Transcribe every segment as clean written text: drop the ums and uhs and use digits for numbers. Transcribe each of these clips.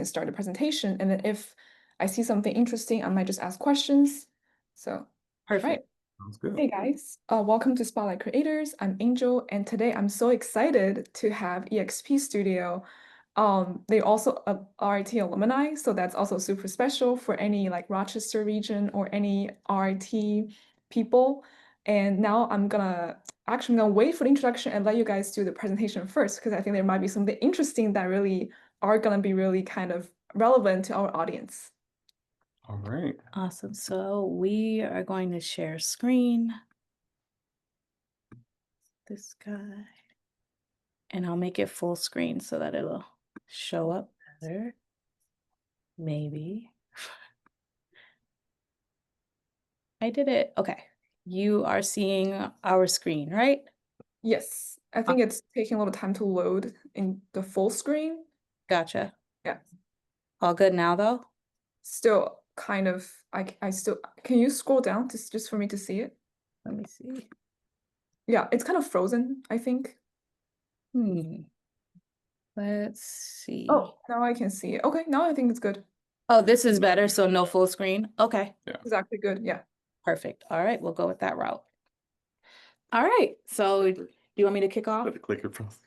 can start the presentation. And then if I see something interesting, I might just ask questions. So, Perfect. right. Sounds good. Hey guys, welcome to Spotlight Creators. I'm Angel, and today I'm so excited to have EXP Studio. They also RIT alumni, so that's also super special for any like Rochester region or any RIT people. And now I'm gonna wait for the introduction and let you guys do the presentation first, because I think there might be something interesting that really are gonna be really kind of relevant to our audience. All right. Awesome. So we are going to share screen. This guy. And I'll make it full screen so that it'll show up better. Maybe. I did it. Okay. You are seeing our screen, right? Yes, I think it's taking a little time to load in the full screen. Gotcha. Yeah. All good now, though? Still kind of, I still, can you scroll down just for me to see it? Let me see. Yeah, it's kind of frozen, I think. Let's see. Oh, now I can see it. Okay, now I think it's good. Oh, this is better, so no full screen. Okay. Yeah. Exactly good, yeah. Perfect. All right, we'll go with that route. All right. So do you want me to kick off? Let the clicker press.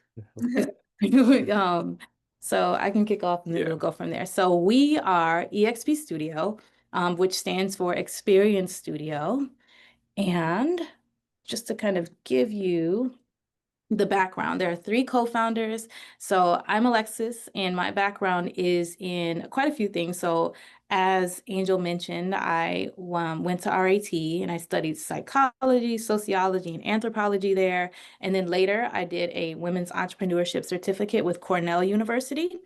So I can kick off and then we'll go from there. So we are EXP Studio, which stands for Experience Studio. And just to kind of give you the background, there are 3 co-founders. So I'm Alexis, and my background is in quite a few things. So as Angel mentioned, I went to RIT and I studied psychology, sociology, and anthropology there. And then later I did a women's entrepreneurship certificate with Cornell University.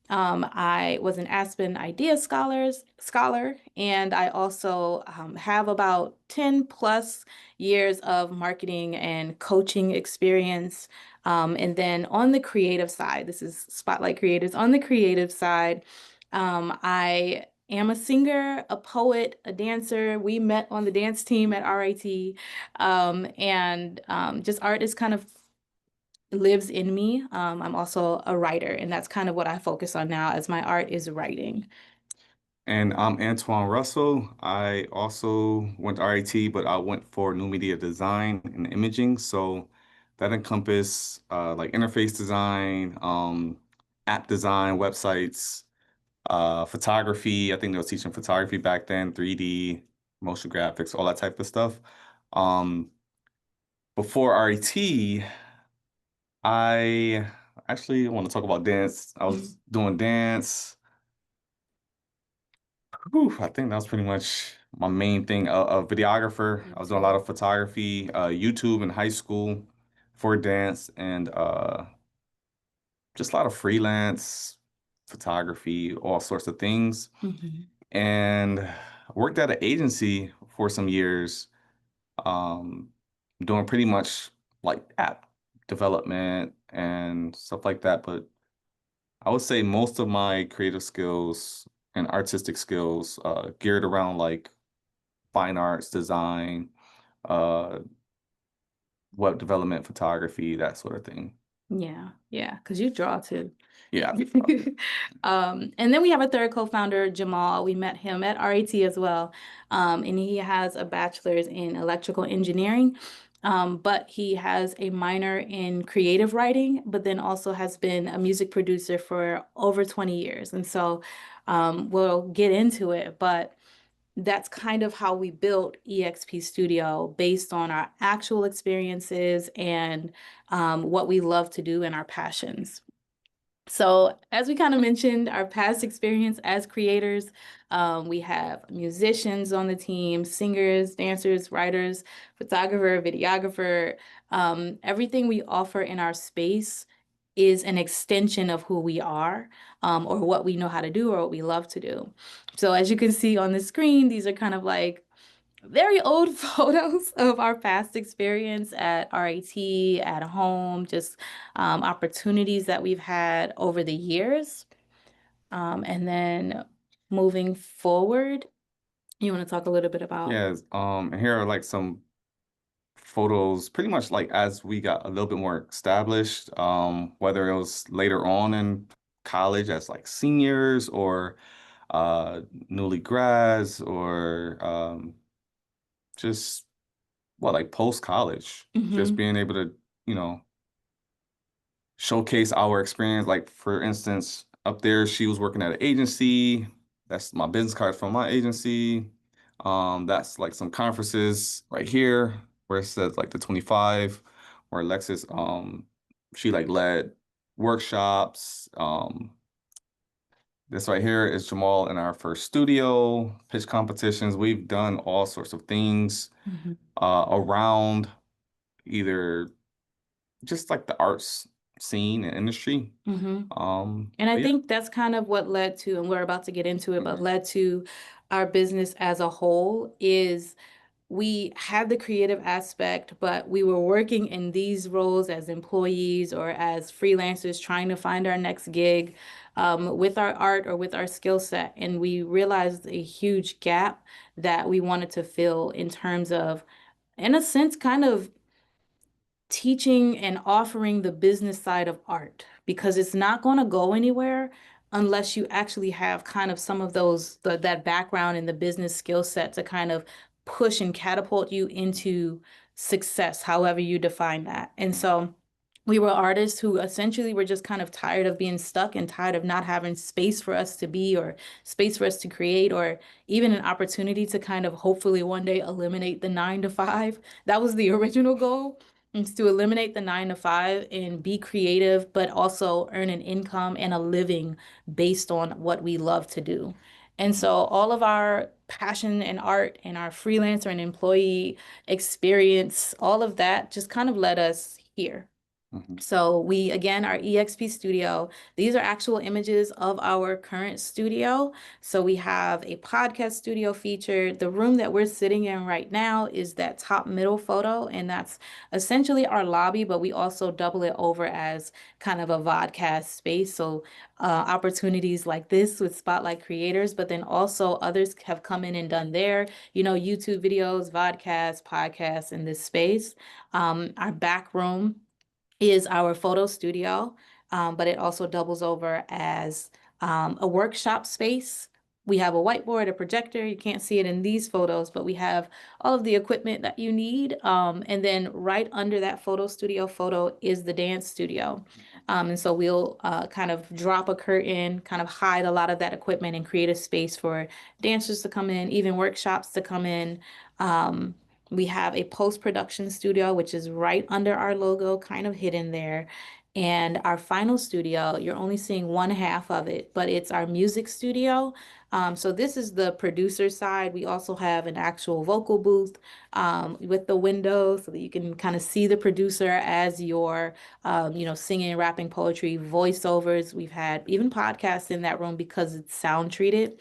I was an Aspen Idea Scholar, and I also have about 10 plus years of marketing and coaching experience. And then on the creative side, this is Spotlight Creators. On the creative side, I am a singer, a poet, a dancer. We met on the dance team at RIT, and just art is kind of lives in me. I'm also a writer, and that's kind of what I focus on now as my art is writing. And I'm Antoine Russell. I also went to RIT, but I went for new media design and imaging. So that encompass like interface design, app design, websites, photography. I think they were teaching photography back then, 3D, motion graphics, all that type of stuff. Um, Before RIT, I actually want to talk about dance. I was doing dance. Whew, I think that was pretty much my main thing. A videographer. I was doing a lot of photography, YouTube in high school for dance, and just a lot of freelance photography, all sorts of things. Mhm. And I worked at an agency for some years, um, doing pretty much like app development and stuff like that. But I would say most of my creative skills and artistic skills geared around like fine arts, design, uh, web development, photography, that sort of thing. Yeah, because you draw too. Yeah. And then we have a third co-founder, Jamal. We met him at RIT as well. And he has a bachelor's in electrical engineering, but he has a minor in creative writing, but then also has been a music producer for over 20 years. And so we'll get into it, but that's kind of how we built EXP Studio based on our actual experiences and what we love to do and our passions. So as we kind of mentioned, our past experience as creators, we have musicians on the team, singers, dancers, writers, photographer, videographer. Everything we offer in our space is an extension of who we are, or what we know how to do or what we love to do. So as you can see on the screen, these are kind of like very old photos of our past experience at RIT, at home, just opportunities that we've had over the years. And then moving forward, you want to talk a little bit about? Yes. And here are like some photos, pretty much like as we got a little bit more established, whether it was later on in college as like seniors or newly grads or just like post college, just Mm-hmm. being able to, you know, showcase our experience. Like for instance, up there, she was working at an agency. That's my business card from my agency. That's like some conferences right here where it says like the 25, where Alexis, she like led workshops. This right here is Jamal in our first studio, pitch competitions. We've done all sorts of things Mm-hmm. around either just like the arts scene and industry. Mm-hmm. And I But yeah. think that's kind of what led to, and we're about to get into it, but Mhm. led to our business as a whole is we had the creative aspect, but we were working in these roles as employees or as freelancers trying to find our next gig with our art or with our skill set. And we realized a huge gap that we wanted to fill in terms of, in a sense, kind of teaching and offering the business side of art because it's not going to go anywhere unless you actually have kind of some of that background in the business skill set to kind of push and catapult you into success, however you define that. And so we were artists who essentially were just kind of tired of being stuck and tired of not having space for us to be or space for us to create or even an opportunity to kind of hopefully one day eliminate the 9 to 5. That was the original goal. Is to eliminate the 9 to 5 and be creative, but also earn an income and a living based on what we love to do. And so all of our passion and art and our freelancer and employee experience, all of that just kind of led us here. Mhm. So we, again, our EXP Studio, these are actual images of our current studio. So we have a podcast studio featured. The room that we're sitting in right now is that top middle photo, and that's essentially our lobby, but we also double it over as kind of a vodcast space. So opportunities like this with Spotlight creators, but then also others have come in and done their, YouTube videos, vodcasts, podcasts in this space. Our back room is our photo studio, but it also doubles over as a workshop space. We have a whiteboard, a projector. You can't see it in these photos, but we have all of the equipment that you need. And then right under that photo studio photo is the dance studio. And so we'll kind of drop a curtain, kind of hide a lot of that equipment and create a space for dancers to come in, even workshops to come in. We have a post-production studio, which is right under our logo, kind of hidden there. And our final studio, you're only seeing one half of it, but it's our music studio. So this is the producer side. We also have an actual vocal booth with the window so that you can kind of see the producer as you're, singing, rapping poetry, voiceovers. We've had even podcasts in that room because it's sound treated.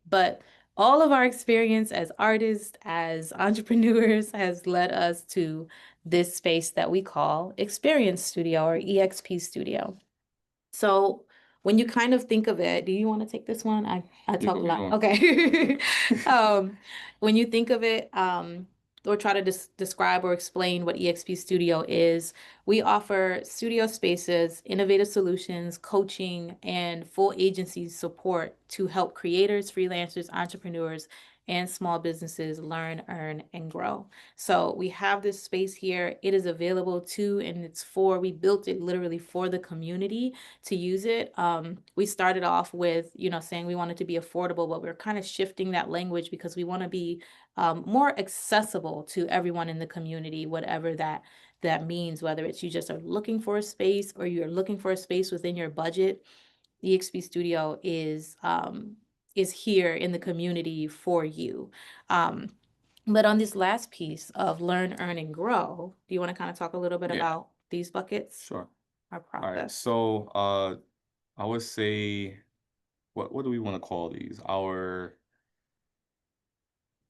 But all of our experience as artists, as entrepreneurs, has led us to this space that we call Experience Studio or EXP Studio. So when you kind of think of it, do you want to take this one? I talk a lot. Okay. When you think of it, or try to describe or explain what EXP Studio is, we offer studio spaces, innovative solutions, coaching, and full agency support to help creators, freelancers, entrepreneurs, and small businesses learn, earn, and grow. So we have this space here. It is available to, and we built it literally for the community to use it. We started off with, saying we wanted to be affordable, but we're kind of shifting that language because we want to be more accessible to everyone in the community, whatever that means, whether it's you just are looking for a space or you're looking for a space within your budget. The EXP Studio is here in the community for you. But on this last piece of learn, earn, and grow, do you want to kind of talk a little bit about these buckets? Sure. Our All right. process. So I would say what do we want to call these?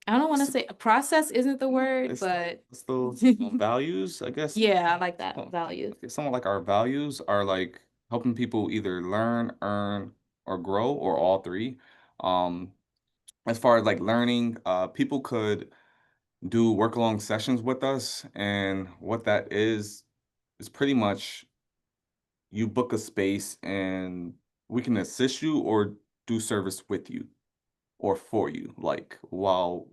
I don't want to say a process isn't the word, It's but still values, I guess. yeah, I like that. Oh, Values. okay, somewhat like our values are like helping people either learn, earn, or grow, or all three. Um, as far as like learning, people could do work along sessions with us, and what that is pretty much you book a space and we can assist you or do service with you or for you, like while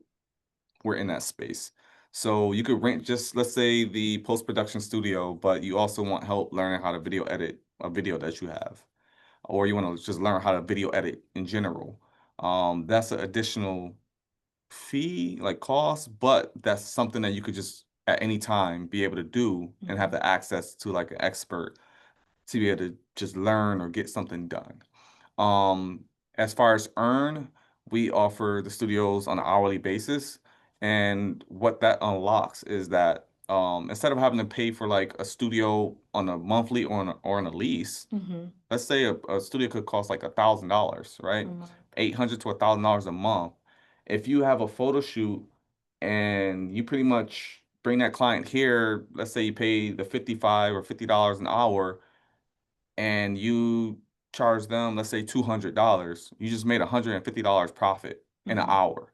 we're in that space. So you could rent just, let's say, the post-production studio, but you also want help learning how to video edit a video that you have, or you want to just learn how to video edit in general. That's an additional fee, like cost, but that's something that you could just at any time be able to do and have the access to like an expert to be able to just learn or get something done. Um, as far as earn, we offer the studios on an hourly basis. And what that unlocks is that instead of having to pay for like a studio on a monthly or on a lease, let's say a studio could cost like $1,000, right? $800 to $1,000 a month. If you have a photo shoot and you pretty much bring that client here, let's say you pay the 55 or $50 an hour, and you charge them, let's say $200, you just made $150 profit in an hour.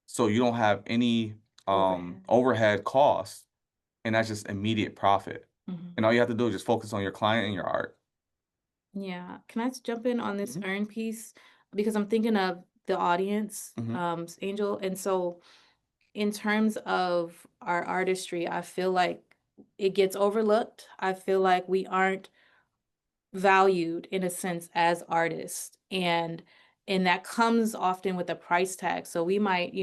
So you don't have any overhead costs, and that's just immediate profit. And all you have to do is just focus on your client and your art. Yeah. Can I jump in on this earn piece? Because I'm thinking of the audience, Angel. And so in terms of our artistry, I feel like it gets overlooked. I feel like we aren't valued in a sense as artists, and that comes often with a price tag. So we might,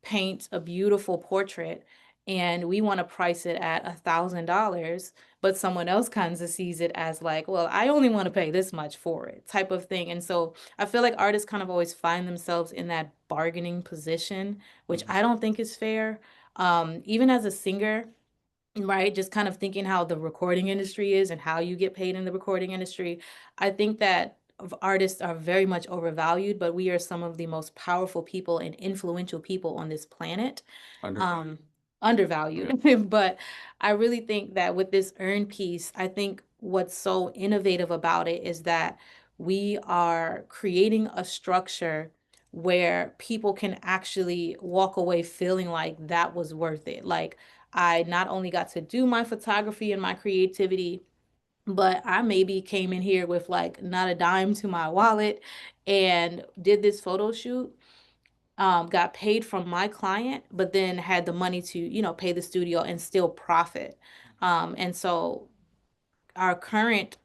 paint a beautiful portrait and we want to price it at $1,000, but someone else kind of sees it as like, well, I only want to pay this much for it, type of thing. And so I feel like artists kind of always find themselves in that bargaining position, which I don't think is fair. Even as a singer, right, just kind of thinking how the recording industry is and how you get paid in the recording industry, I think that artists are very much overvalued, but we are some of the most powerful people and influential people on this planet. Undervalued. But I really think that with this earn piece, I think what's so innovative about it is that we are creating a structure where people can actually walk away feeling like that was worth it. Like, I not only got to do my photography and my creativity, but I maybe came in here with like not a dime to my wallet and did this photo shoot, got paid from my client, but then had the money to, pay the studio and still profit. And so our current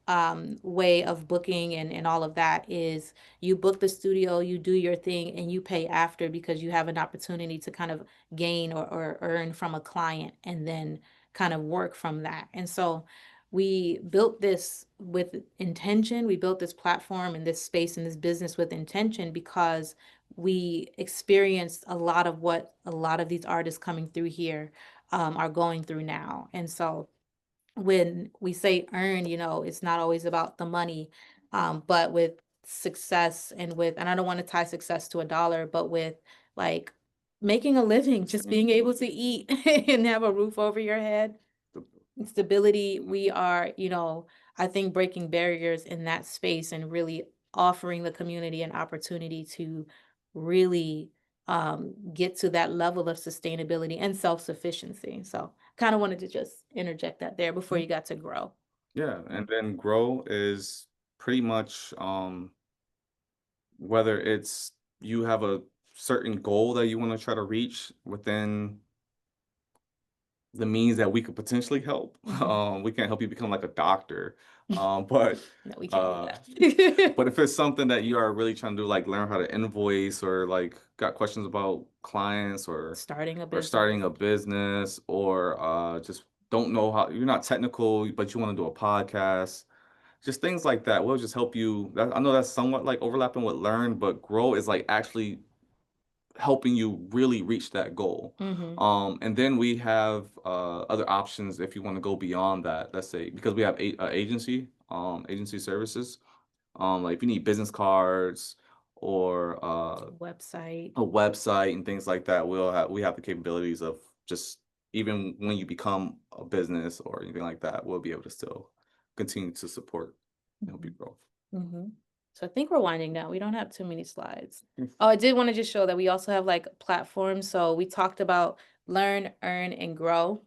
way of booking and all of that is you book the studio, you do your thing, and you pay after because you have an opportunity to kind of gain or earn from a client and then kind of work from that. And so we built this with intention. We built this platform and this space and this business with intention because we experienced a lot of what a lot of these artists coming through here are going through now. And so when we say earn, it's not always about the money, but with success and I don't want to tie success to a dollar, but with like making a living, just being able to eat and have a roof over your head, stability, we are, I think breaking barriers in that space and really offering the community an opportunity to really get to that level of sustainability and self-sufficiency. So kind of wanted to just interject that there before you got to grow. Yeah, and then grow is pretty much whether it's you have a certain goal that you want to try to reach within the means that we could potentially help. We can't help you become like a doctor, but No, we can't do that. but if it's something that you are really trying to do, like learn how to invoice or like got questions about clients or Starting a starting business. a business or just don't know how you're not technical, but you want to do a podcast, just things like that. We'll just help you. I know that's somewhat like overlapping with learn, but grow is like actually helping you really reach that goal. And then we have other options if you want to go beyond that. Let's say because we have agency services. Like if you need business cards or Website. a website and things like that, we have the capabilities of just even when you become a business or anything like that, we'll be able to still continue to support and help you grow. So I think we're winding down. We don't have too many slides. Oh, I did want to just show that we also have like platforms. So we talked about learn, earn, and grow.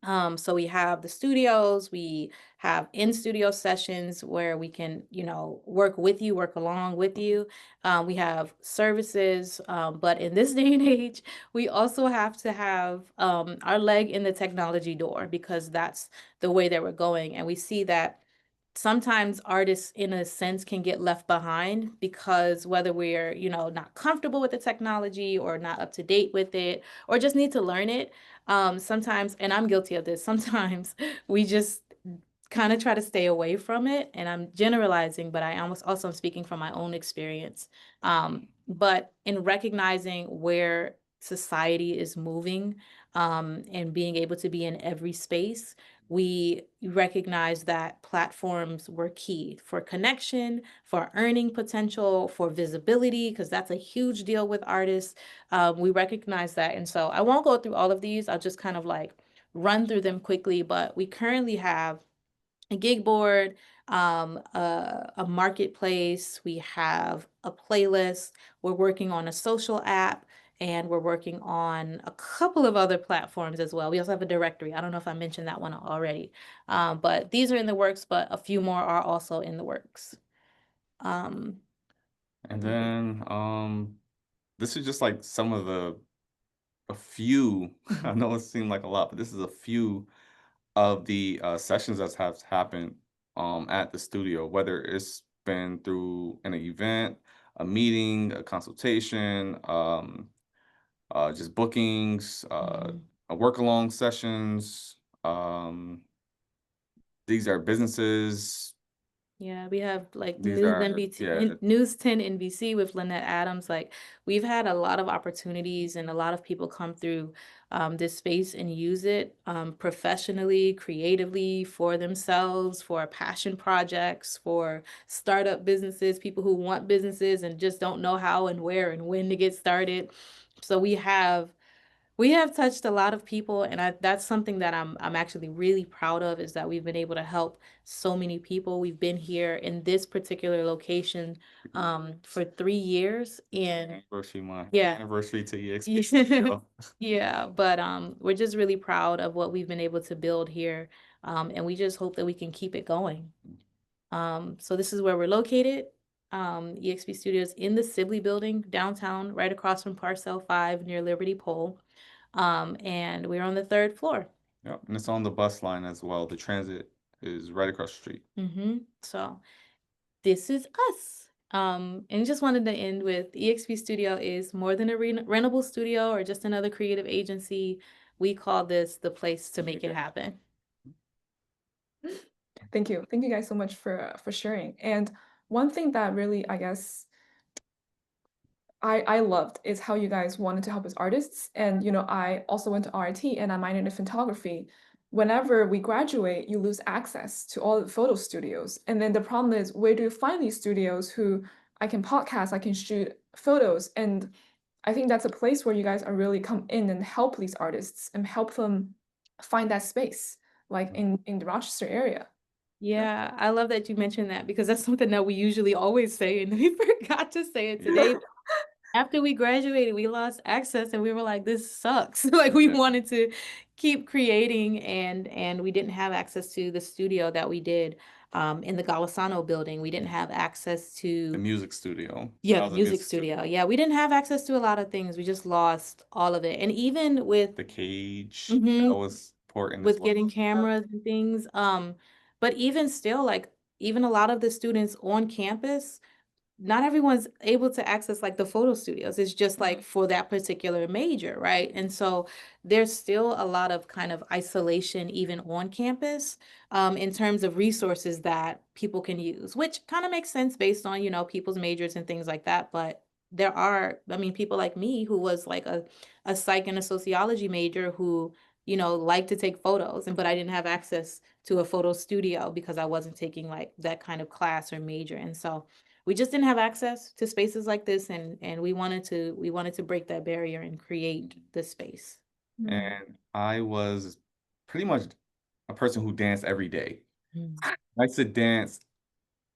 So we have the studios, we have in-studio sessions where we can, you know, work with you, work along with you. We have services, but in this day and age, we also have to have our leg in the technology door because that's the way that we're going. And we see that sometimes artists in a sense can get left behind because whether we're, you know, not comfortable with the technology or not up to date with it or just need to learn it, sometimes, and I'm guilty of this, sometimes we just kind of try to stay away from it. And I'm generalizing, but I almost also am speaking from my own experience. But in recognizing where society is moving, and being able to be in every space, we recognize that platforms were key for connection, for earning potential, for visibility, because that's a huge deal with artists. We recognize that. And so I won't go through all of these. I'll just kind of like run through them quickly. But we currently have a gig board, a marketplace, we have a playlist, we're working on a social app, and we're working on a couple of other platforms as well. We also have a directory. I don't know if I mentioned that one already, but these are in the works, but a few more are also in the works. And then this is just like some of a few, I know it seemed like a lot, but this is a few of the sessions that have happened at the studio, whether it's been through an event, a meeting, a consultation, just bookings, work along sessions. These are businesses. Yeah, we have like These are, yeah, News 10 NBC with Lynette Adams. Like we've had a lot of opportunities and a lot of people come through this space and use it professionally, creatively, for themselves, for passion projects, for startup businesses, people who want businesses and just don't know how and where and when to get started. So we have touched a lot of people, and that's something that I'm actually really proud of, is that we've been able to help so many people. We've been here in this particular location for 3 years, and anniversary month, yeah, anniversary to EXP yeah, Studio. yeah. But we're just really proud of what we've been able to build here, and we just hope that we can keep it going. So this is where we're located. EXP Studios in the Sibley building downtown, right across from Parcel 5 near Liberty Pole. And we're on the 3rd floor. Yep, and it's on the bus line as well. The transit is right across the street. So this is us. And just wanted to end with EXP Studio is more than a rentable studio or just another creative agency. We call this the place to make it happen. Thank you. Thank you guys so much for sharing. And one thing that really, I guess, I loved is how you guys wanted to help as artists. And, I also went to RIT and I minored in photography. Whenever we graduate, you lose access to all the photo studios. And then the problem is, where do you find these studios who I can podcast, I can shoot photos? And I think that's a place where you guys are really come in and help these artists and help them find that space, like in the Rochester area. Yeah, I love that you mentioned that because that's something that we usually always say and we forgot to say it today. After we graduated, we lost access and we were like, this sucks. Like we wanted to keep creating and we didn't have access to the studio that we did in the Golisano building. We didn't have access The to music studio. yeah, That the was a music studio. Yeah, we didn't have access to a lot of things. We just lost all of it. And even with The cage, Mhm. that was important as with well. getting cameras and things, but even still, like even a lot of the students on campus, not everyone's able to access like the photo studios. It's just like for that particular major, right? And so there's still a lot of kind of isolation even on campus in terms of resources that people can use, which kind of makes sense based on, people's majors and things like that. But there are, I mean, people like me who was like a psych and a sociology major who, like to take photos, but I didn't have access to a photo studio because I wasn't taking like that kind of class or major. And so we just didn't have access to spaces like this, and we wanted to break that barrier and create this space. And I was pretty much a person who danced every day. I used to dance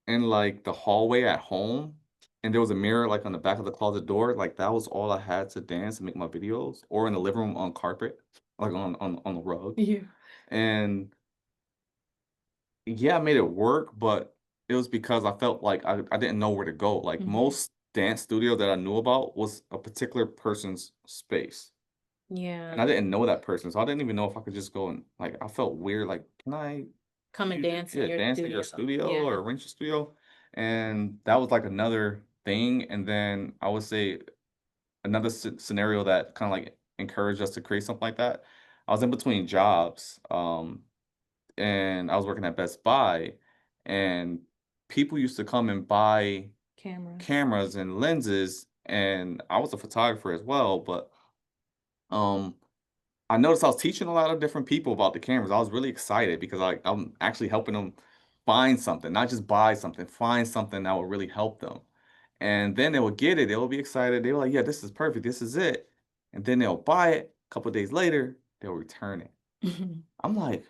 in like the hallway at home, and there was a mirror like on the back of the closet door. Like that was all I had to dance and make my videos, or in the living room on carpet, like on the rug. Yeah. And yeah, I made it work, but it was because I felt like I didn't know where to go. Like most dance studio that I knew about was a particular person's space. Yeah. And I didn't know that person, so I didn't even know if I could just go and like I felt weird, like, can I Come and dance in your dance in your studio Yeah. or rent your studio? And that was like another thing. And then I would say another scenario that kind of like encouraged us to create something like that. I was in between jobs, and I was working at Best Buy, and people used to come and buy Cameras. cameras and lenses, and I was a photographer as well, but um I noticed I was teaching a lot of different people about the cameras. I was really excited because I'm actually helping them find something, not just buy something, find something that will really help them. And then they will get it. They will be excited. They were like, yeah, this is perfect. This is it. And then they'll buy it. A couple of days later, they'll return it. I'm like,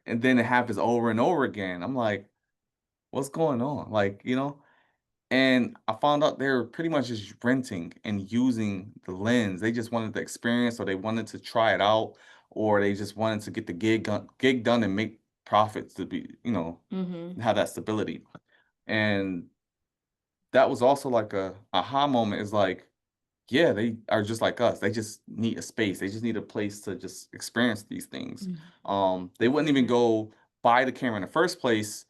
and then it happens over and over again. I'm like, what's going on? Like, and I found out they were pretty much just renting and using the lens. They just wanted the experience, or they wanted to try it out, or they just wanted to get the gig done and make profits to be, have that stability. And that was also like a aha moment. Is like, yeah, they are just like us. They just need a space. They just need a place to just experience these things. They wouldn't even go buy the camera in the first place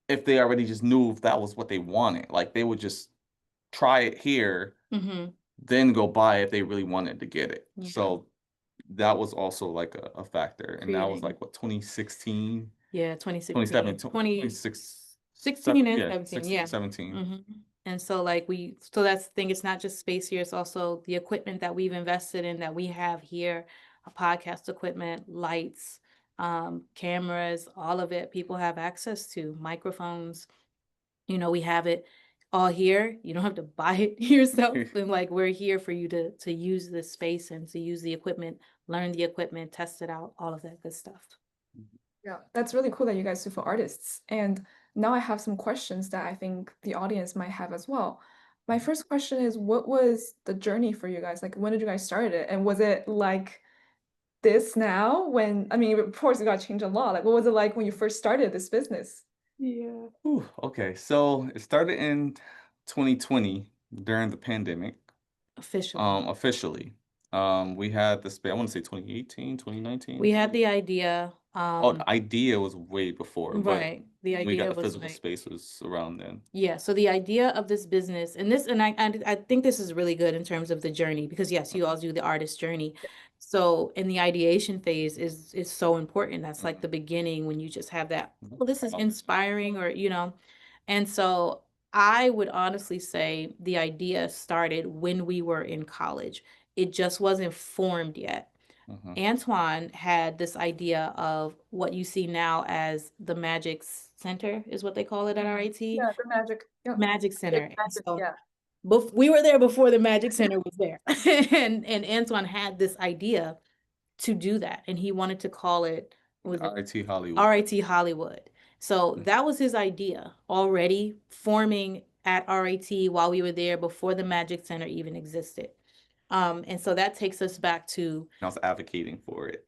if they already just knew if that was what they wanted. Like they would just try it here, then go buy it if they really wanted to get it. Yeah. So that was also like a factor. And that was Creating. like what, 2016, Yeah, 2016, 2017, 16 and yeah, 17, 16, yeah. 17. And so like so that's the thing, it's not just space here, it's also the equipment that we've invested in that we have here, podcast equipment, lights, cameras, all of it, people have access to microphones. We have it all here. You don't have to buy it yourself. And like we're here for you to use this space and to use the equipment, learn the equipment, test it out, all of that good stuff. Yeah, that's really cool that you guys do for artists. And now I have some questions that I think the audience might have as well. My first question is, what was the journey for you guys? Like, when did you guys start it? And was it like this now when, I mean, of course, it got changed a lot. Like, what was it like when you first started this business? Yeah. Whew, okay, so it started in 2020 during the pandemic. Officially. Officially. We had the space, I want to say 2018, 2019. We had the idea. Oh, the idea was way before, but Right. The we got idea the was physical like, spaces around then. yeah. So the idea of this business and I think this is really good in terms of the journey because yes, you all do the artist journey. So in the ideation phase is so important. That's like the beginning when you just have that, well, this is inspiring or. And so I would honestly say the idea started when we were in college. It just wasn't formed yet. Antoine had this idea of what you see now as the Magic Center, is what they call it at RIT. Yeah, the magic. Yeah. Magic Center. Magic, So yeah. we were there before the Magic Center was there. and Antoine had this idea to do that. And he wanted to call it RIT Hollywood. RIT Hollywood. So that was his idea already forming at RIT while we were there before the Magic Center even existed. And so that takes us back to I was advocating for it.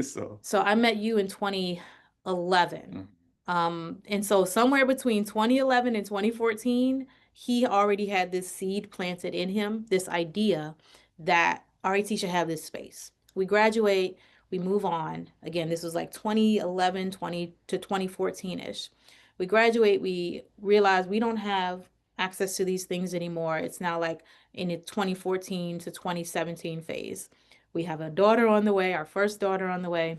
So I met you in 2011. And so somewhere between 2011 and 2014, he already had this seed planted in him, this idea that RIT should have this space. We graduate, we move on. Again, this was like 2011, 20 to 2014-ish. We graduate, we realize we don't have access to these things anymore. It's now like in the 2014 to 2017 phase. We have a daughter on the way, our first daughter on the way.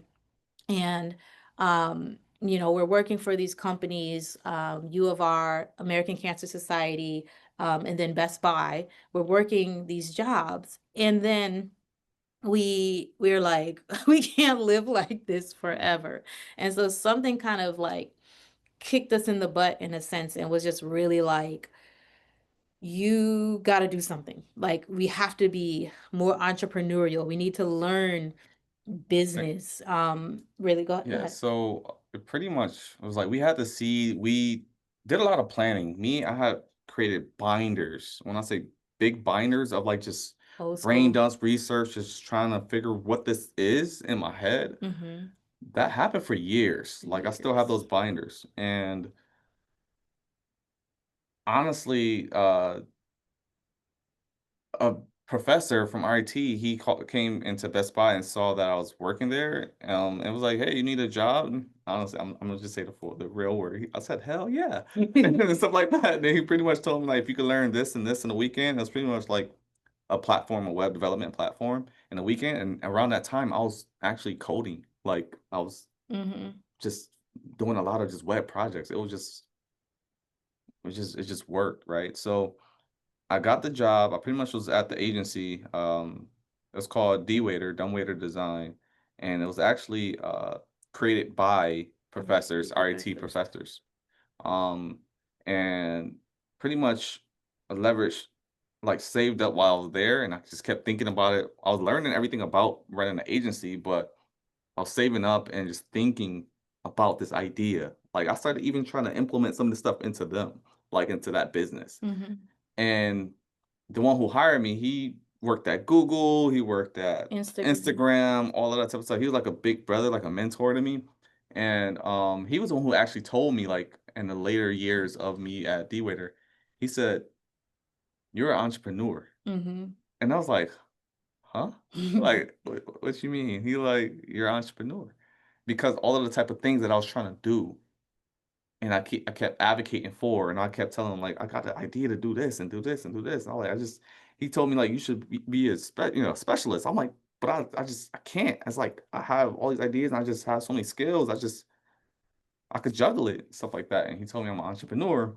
And, we're working for these companies, U of R, American Cancer Society, and then Best Buy. We're working these jobs. And then we're like, we can't live like this forever. And so something kind of like kicked us in the butt in a sense and was just really like, you got to do something. Like we have to be more entrepreneurial. We need to learn business. Really go Yeah, ahead. so it pretty much was like we had to see, we did a lot of planning. I had created binders. When I say big binders of like just Old brain school. dumps research, just trying to figure what this is in my head. Mm-hmm. That happened for years. Like I still have those binders. And honestly, a professor from RIT, came into Best Buy and saw that I was working there, and was like, "Hey, you need a job?" And honestly, I'm gonna just say the real word. I said, "Hell yeah," and stuff like that. And he pretty much told me like, if you could learn this and this in a weekend, that's pretty much like a platform, a web development platform in a weekend. And around that time, I was actually coding. Like I was Mm-hmm. just doing a lot of just web projects. It just worked, right? So I got the job. I pretty much was at the agency. It was called D-Waiter, Dumbwaiter Design, and it was actually created by professors, RIT professors. Um, and pretty much leveraged, like saved up while I was there, and I just kept thinking about it. I was learning everything about running an agency, but I was saving up and just thinking about this idea. Like I started even trying to implement some of this stuff into them, like into that business. Mm-hmm. And the one who hired me, he worked at Google, he worked at Instagram. Instagram, all of that type of stuff. He was like a big brother, like a mentor to me. And he was the one who actually told me, like in the later years of me at D-Waiter, he said, "You're an entrepreneur." Mm-hmm. And I was like, huh? Like, what you mean? He like, "You're an entrepreneur." Because all of the type of things that I was trying to do and I kept advocating for, and I kept telling him like, I got the idea to do this and do this and do this. And he told me like, you should be a specialist. I'm like, but I can't. It's like I have all these ideas and I just have so many skills. I could juggle it, stuff like that. And he told me I'm an entrepreneur,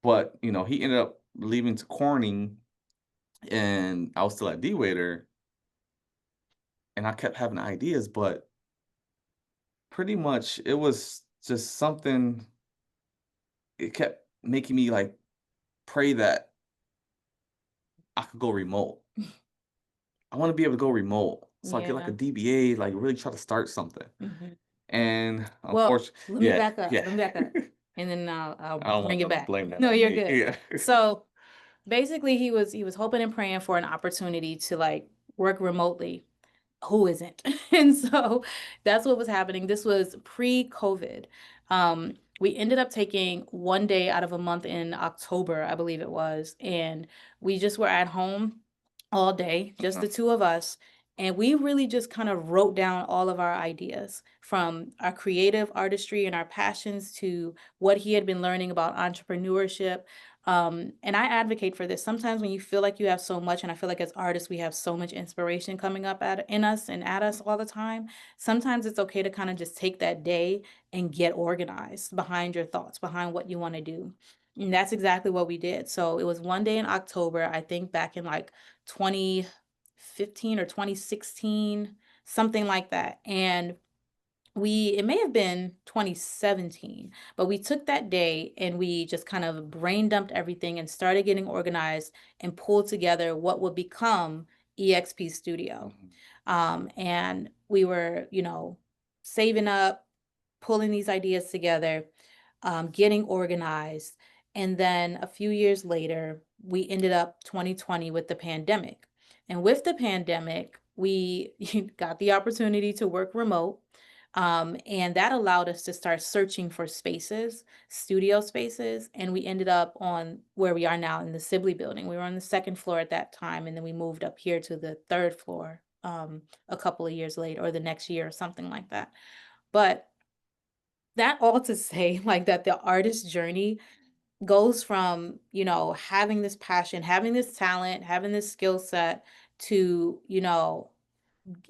but he ended up leaving to Corning, and I was still at D-Waiter, and I kept having ideas, but pretty much it was just something. It kept making me like pray that I could go remote. I want to be able to go remote. So I get like Yeah. a DBA, like really try to start something. Mm-hmm. And Well, unfortunately, let me yeah, back up. yeah. Let me back up. And then I'll I don't bring want it them to back. blame that No, on you're me. good. Yeah. So basically he was hoping and praying for an opportunity to like work remotely. Who isn't? And so that's what was happening. This was pre-COVID. We ended up taking one day out of a month in October, I believe it was, and we just were at home all day, just the two of us. And we really just kind of wrote down all of our ideas from our creative artistry and our passions to what he had been learning about entrepreneurship. And I advocate for this. Sometimes when you feel like you have so much, and I feel like as artists, we have so much inspiration coming up in us and at us all the time. Sometimes it's okay to kind of just take that day and get organized behind your thoughts, behind what you want to do. And that's exactly what we did. So it was one day in October, I think back in like 2015 or 2016, something like that. And it may have been 2017, but we took that day and we just kind of brain dumped everything and started getting organized and pulled together what would become EXP Studio. And we were, saving up, pulling these ideas together, getting organized. And then a few years later, we ended up 2020 with the pandemic. And with the pandemic, we got the opportunity to work remote. And that allowed us to start searching for spaces, studio spaces. And we ended up on where we are now in the Sibley building. We were on the second floor at that time. And then we moved up here to the third floor a couple of years later, or the next year or something like that. But that all to say, like, that the artist journey goes from, having this passion, having this talent, having this skill set to,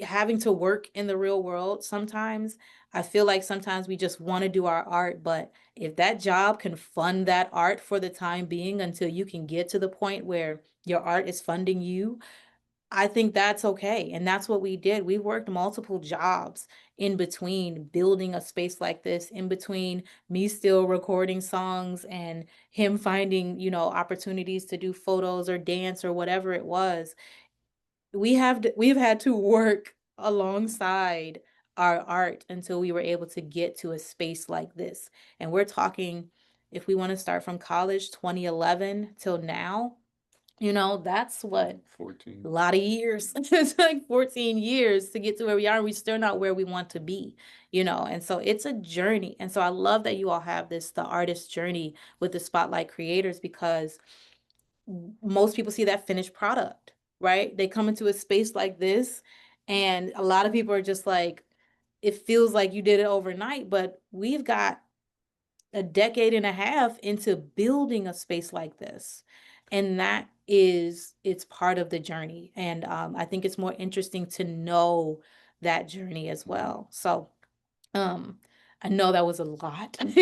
having to work in the real world. Sometimes I feel like sometimes we just want to do our art, but if that job can fund that art for the time being until you can get to the point where your art is funding you, I think that's okay. And that's what we did. We worked multiple jobs in between building a space like this, in between me still recording songs and him finding, opportunities to do photos or dance or whatever it was. We've had to work alongside our art until we were able to get to a space like this. And we're talking, if we want to start from college 2011 till now, You know, that's what 14. a lot of years. It's like 14 years to get to where we are. We're still not where we want to be, you know, and so it's a journey. And so I love that you all have this, the artist journey with the Spotlight creators, because most people see that finished product, right? They come into a space like this, and a lot of people are just like, it feels like you did it overnight, but we've got a decade and a half into building a space like this. And that is, it's part of the journey. And I think it's more interesting to know that journey as well. So um, I know that was a lot. Thank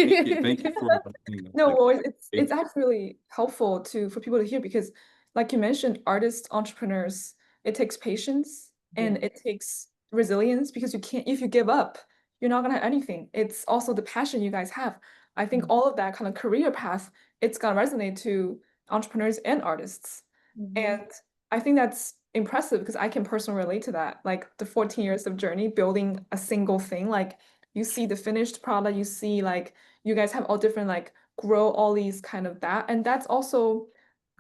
you for No, like well, it's big, actually really helpful for people to hear because, like you mentioned, artists, entrepreneurs, it takes patience Yeah. and it takes resilience because you can't, if you give up, you're not gonna have anything. It's also the passion you guys have. I think all of that kind of career path, it's gonna resonate to entrepreneurs and artists. Mhm. And I think that's impressive because I can personally relate to that. Like the 14 years of journey building a single thing, like you see the finished product, you see like you guys have all different like grow all these kind of that. And that's also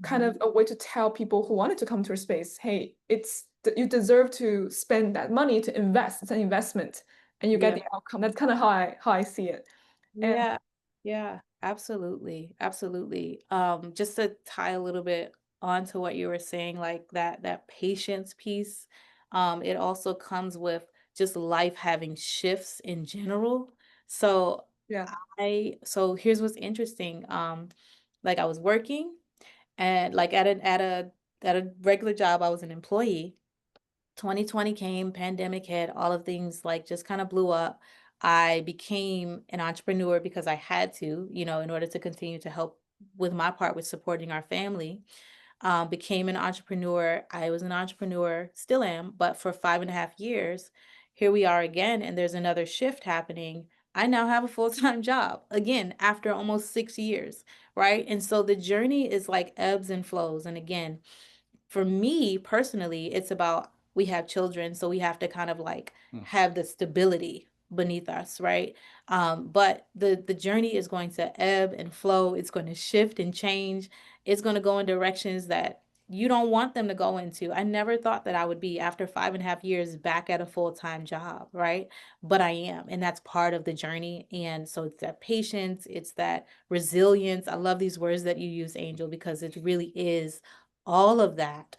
kind of a way to tell people who wanted to come to your space, hey, you deserve to spend that money to invest. It's an investment and you get Yeah. the outcome. That's kind of how I see it. And Yeah, yeah, absolutely, absolutely. Just to tie a little bit onto what you were saying, like that patience piece, it also comes with just life having shifts in general. So yeah, so here's what's interesting. Like I was working and like at a regular job, I was an employee. 2020 came, pandemic hit, all of things like just kind of blew up. I became an entrepreneur because I had to, you know, in order to continue to help with my part with supporting our family. Became an entrepreneur. I was an entrepreneur, still am, but for 5.5 years, here we are again, and there's another shift happening. I now have a full-time job again after almost 6 years, right? And so the journey is like ebbs and flows. And again, for me personally, it's about we have children, so we have to kind of like have the stability beneath us, right? But the journey is going to ebb and flow. It's going to shift and change. It's going to go in directions that you don't want them to go into. I never thought that I would be, after 5.5 years, back at a full-time job, right? But I am, and that's part of the journey. And so it's that patience, it's that resilience. I love these words that you use, Angel, because it really is all of that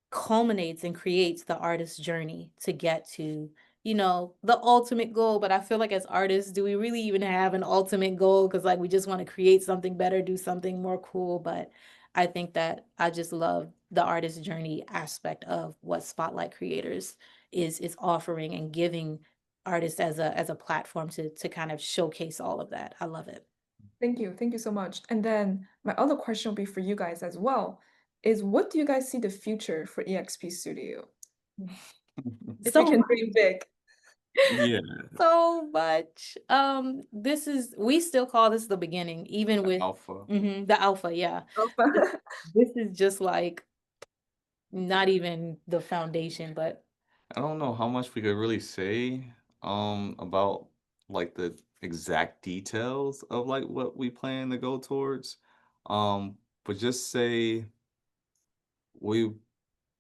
culminates and creates the artist's journey to get to, you know, the ultimate goal. But I feel like as artists, do we really even have an ultimate goal? Because like we just want to create something better, do something more cool. But I think that I just love the artist journey aspect of what Spotlight Creators is offering and giving artists as a platform to kind of showcase all of that. I love it. thank you. Thank you so much. And then my other question will be for you guys as well, is what do you guys see the future for EXP Studio? If you So can dream big. yeah, so much. We still call this the beginning, even with alpha. the alpha, yeah. This this is just like not even the foundation, but I don't know how much we could really say about like the exact details of like what we plan to go towards. But just say we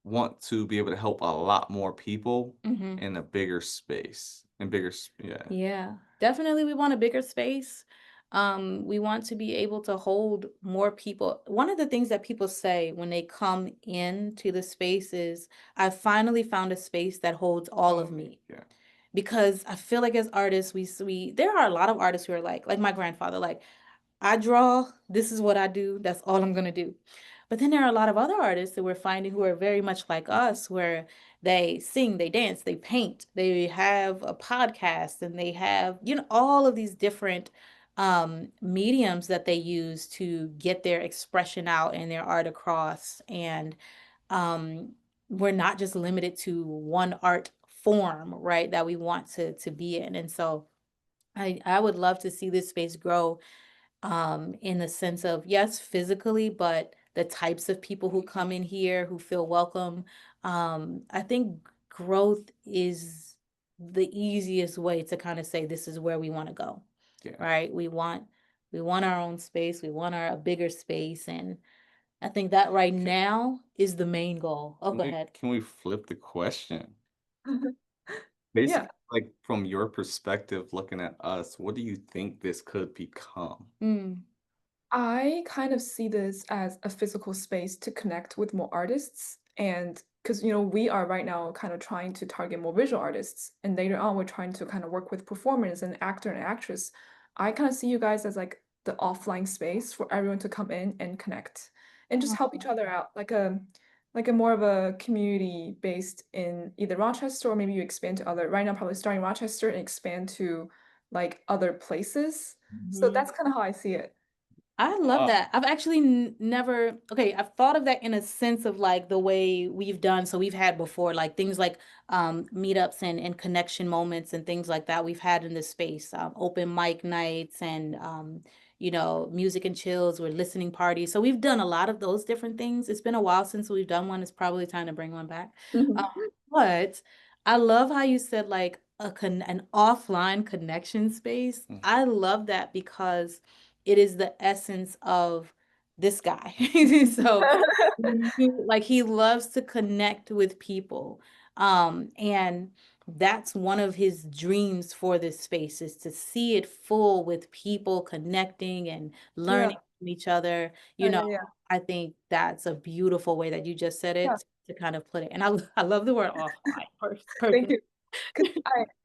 want to be able to help a lot more people in a bigger space. In bigger yeah. yeah, definitely we want a bigger space. We want to be able to hold more people. One of the things that people say when they come into the space is, I finally found a space that holds all of me. Yeah. Because I feel like as artists, we there are a lot of artists who are like my grandfather, like I draw, this is what I do, that's all I'm gonna do. But then there are a lot of other artists that we're finding who are very much like us, where they sing, they dance, they paint, they have a podcast, and they have, you know, all of these different mediums that they use to get their expression out and their art across. And um, we're not just limited to one art form, right, that we want to be in. And so I would love to see this space grow in the sense of, yes, physically, but the types of people who come in here who feel welcome. I think growth is the easiest way to kind of say this is where we want to go, Yeah. right? We want our own space. We want a bigger space, and I think that right now is the main goal. Oh, go ahead. Can we flip the question? Yeah. Basically, like from your perspective, looking at us, what do you think this could become? Mm. I kind of see this as a physical space to connect with more artists. And because, we are right now kind of trying to target more visual artists. And later on, we're trying to kind of work with performers and actor and actress. I kind of see you guys as like the offline space for everyone to come in and connect and just help each other out, like a more of a community based in either Rochester or maybe you expand to other, right now, probably starting Rochester and expand to like other places. So Mhm. that's kind of how I see it. I love that. I've actually never, okay, I've thought of that in a sense of like the way we've done. So we've had before, like things like meetups and connection moments and things like that we've had in this space, open mic nights and, music and chills or listening parties. So we've done a lot of those different things. It's been a while since we've done one. It's probably time to bring one back. Um, Mhm. but I love how you said like an offline connection space. Mm. I love that because it is the essence of this guy. So like he loves to connect with people. And that's one of his dreams for this space is to see it full with people connecting and Yeah, learning from each other. yeah, yeah, yeah, I think that's a beautiful way that you just said yeah. it to kind of put it. And I love the word offline Thank personally. you. Because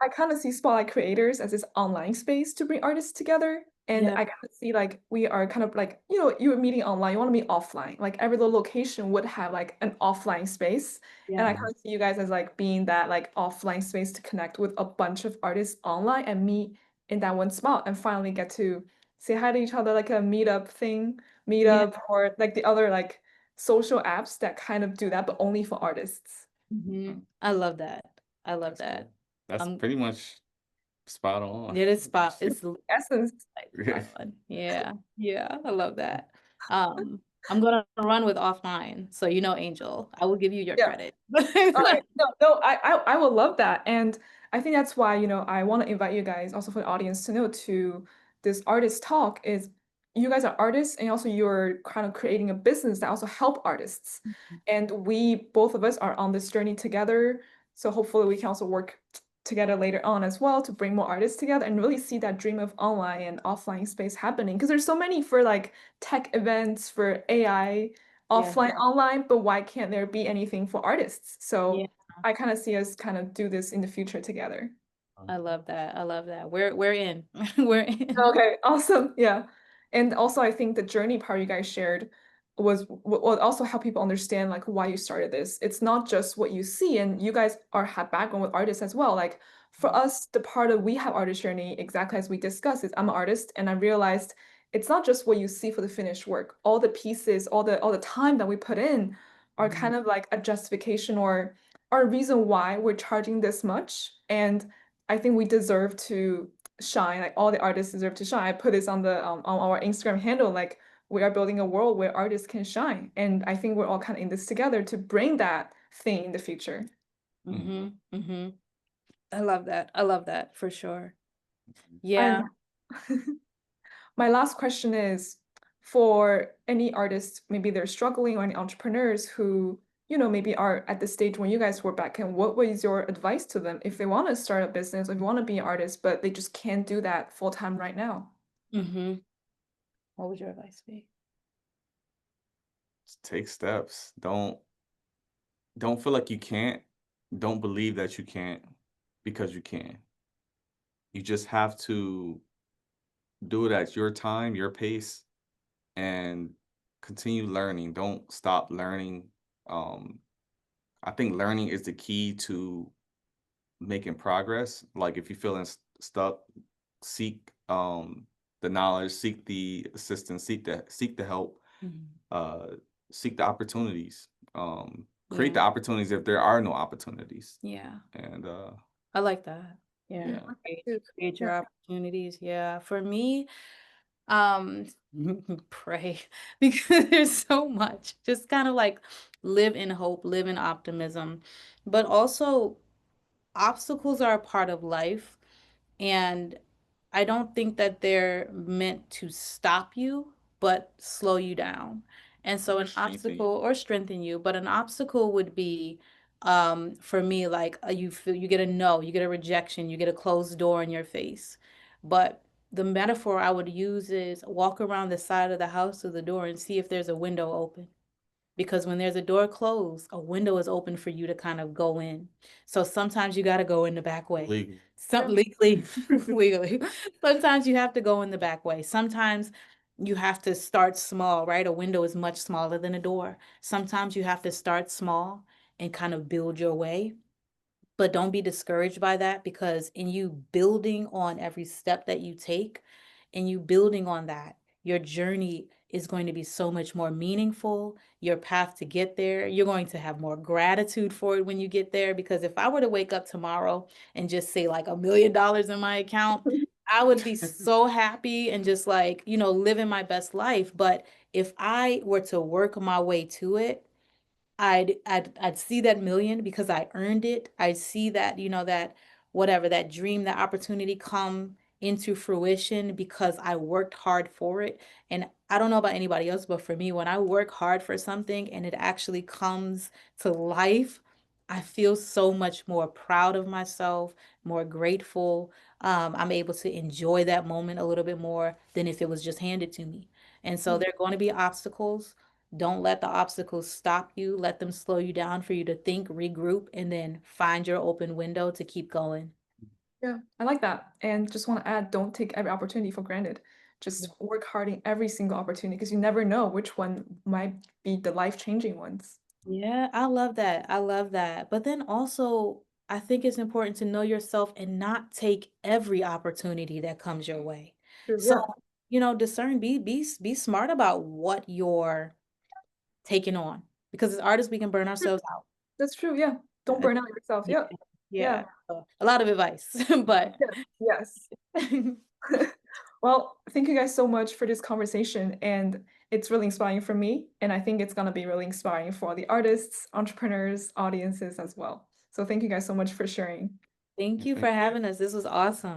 I kind of see Spotlight Creators as this online space to bring artists together. And Yeah, I kind of see like we are kind of like, you were meeting online, you want to meet offline. Like every little location would have like an offline space. And I yeah, kind of see you guys as like being that like offline space to connect with a bunch of artists online and meet in that one spot and finally get to say hi to each other like a meetup thing, yeah. meetup or like the other like social apps that kind of do that, but only for artists. I love that. I love That's that. cool. That's Um, pretty much spot on. it is spot. It's Essence. like spot on. Yeah, yeah, I love that. I'm gonna run with offline. So Angel, I will give you your Yeah. credit. All right. No, no, I will love that. And I think that's why, I want to invite you guys, also for the audience to know to this artist talk is you guys are artists and also you're kind of creating a business that also help artists. And we, both of us are on this journey together. So hopefully we can also work together later on as well to bring more artists together and really see that dream of online and offline space happening. Because there's so many for like tech events, for AI Yeah, offline, online, but why can't there be anything for artists? yeah, So I kind of see us kind of do this in the future together. I love that. I love that. We're in. We're in. Okay, awesome. Yeah. And also I think the journey part you guys shared will also help people understand like why you started this. It's not just what you see, and you guys have background with artists as well. Like for us, the part of we have artist journey, exactly as we discussed, is I'm an artist and I realized it's not just what you see for the finished work. All the pieces, all the time that we put in are kind of like a justification or a reason why we're charging this much. And I think we deserve to shine. Like all the artists deserve to shine. I put this on our Instagram handle. Like we are building a world where artists can shine, and I think we're all kind of in this together to bring that thing in the future. Mm. Mm-hmm. I love that. I love that for sure. And Yeah. my last question is for any artists, maybe they're struggling or any entrepreneurs who, maybe are at the stage when you guys were back in, what was your advice to them if they want to start a business, if you want to be an artist, but they just can't do that full time right now? Mm-hmm. What would your advice be? Just take steps. Don't feel like you can't. Don't believe that you can't because you can. You just have to do it at your time, your pace, and continue learning. Don't stop learning. Um, I think learning is the key to making progress. Like if you're feeling stuck, seek the knowledge, seek the assistance, seek the help, Mhm. uh seek the opportunities. Create Yeah. the opportunities if there are no opportunities. Yeah. And I like that. Yeah. yeah. Create Yeah. your opportunities. Yeah. For me, um, pray because there's so much. Just kind of like live in hope, live in optimism, but also obstacles are a part of life. And I don't think that they're meant to stop you, but slow you down. And so an Strengthen you. obstacle or strengthen you, but an obstacle would be for me like you feel you get a no, you get a rejection, you get a closed door in your face. But the metaphor I would use is walk around the side of the house to the door and see if there's a window open. Because when there's a door closed, a window is open for you to kind of go in. So sometimes you got to go in the back way. Legally. Some legally, legally. Sometimes you have to go in the back way. Sometimes you have to start small, right? A window is much smaller than a door. Sometimes you have to start small and kind of build your way. But don't be discouraged by that, because in you building on every step that you take and you building on that, your journey is going to be so much more meaningful. Your path to get there, you're going to have more gratitude for it when you get there. Because if I were to wake up tomorrow and just say like $1 million in my account, I would be so happy and just like, living my best life. But if I were to work my way to it, I'd see that million because I earned it. I'd see that, that whatever, that dream, that opportunity come into fruition because I worked hard for it. And I don't know about anybody else, but for me, when I work hard for something and it actually comes to life, I feel so much more proud of myself, more grateful. I'm able to enjoy that moment a little bit more than if it was just handed to me. And so there are going to be obstacles. Don't let the obstacles stop you. Let them slow you down for you to think, regroup, and then find your open window to keep going. Yeah, I like that. And just want to add, don't take every opportunity for granted. Just work hard in every single opportunity because you never know which one might be the life-changing ones. Yeah, I love that. I love that. But then also, I think it's important to know yourself and not take every opportunity that comes your way. True, So, yeah. discern, be smart about what you're taking on. Because as artists, we can burn ourselves out. That's true, yeah. Don't burn out yourself. Yeah, Yeah. yeah. Yeah. So, a lot of advice, but Yes. Well, thank you guys so much for this conversation, and it's really inspiring for me, and I think it's gonna be really inspiring for the artists, entrepreneurs, audiences as well. So thank you guys so much for sharing. thank you for having us. This was awesome.